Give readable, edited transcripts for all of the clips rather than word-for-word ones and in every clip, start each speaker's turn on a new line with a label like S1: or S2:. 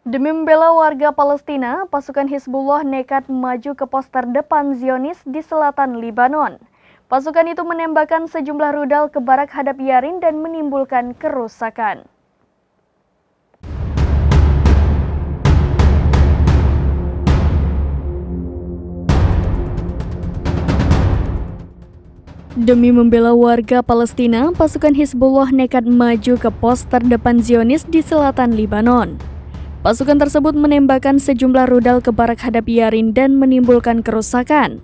S1: Demi membela warga Palestina, pasukan Hizbullah nekat maju ke pos terdepan Zionis di selatan Lebanon. Pasukan itu menembakkan sejumlah rudal ke barak hadap Yarin dan menimbulkan kerusakan. Demi membela warga Palestina, pasukan Hizbullah nekat maju ke pos terdepan Zionis di selatan Lebanon. Pasukan tersebut menembakkan sejumlah rudal ke barak hadap Yarin dan menimbulkan kerusakan.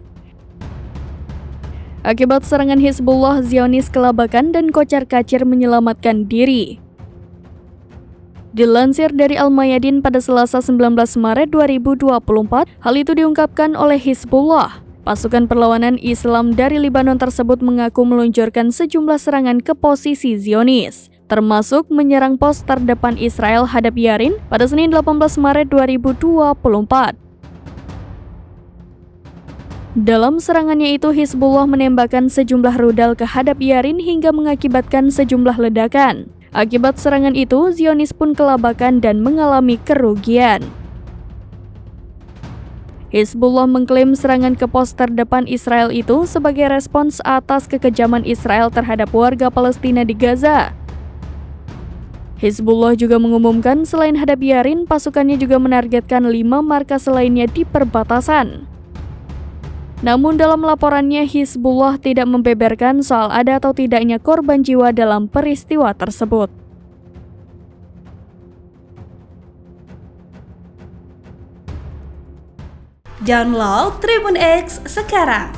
S1: Akibat serangan Hizbullah, Zionis kelabakan dan kocar-kacir menyelamatkan diri. Dilansir dari Al-Mayadin pada Selasa 19 Maret 2024, hal itu diungkapkan oleh Hizbullah. Pasukan perlawanan Islam dari Lebanon tersebut mengaku meluncurkan sejumlah serangan ke posisi Zionis, termasuk menyerang pos terdepan Israel hadap Yarin pada Senin 18 Maret 2024. Dalam serangannya itu, Hizbullah menembakkan sejumlah rudal ke hadap Yarin hingga mengakibatkan sejumlah ledakan. Akibat serangan itu, Zionis pun kelabakan dan mengalami kerugian. Hizbullah mengklaim serangan ke pos terdepan Israel itu sebagai respons atas kekejaman Israel terhadap warga Palestina di Gaza. Hizbullah juga mengumumkan selain hadap Yarin, pasukannya juga menargetkan 5 markas lainnya di perbatasan. Namun dalam laporannya, Hizbullah tidak membeberkan soal ada atau tidaknya korban jiwa dalam peristiwa tersebut.
S2: Download Tribun X sekarang,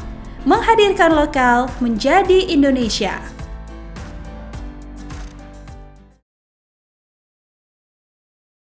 S2: menghadirkan lokal menjadi Indonesia.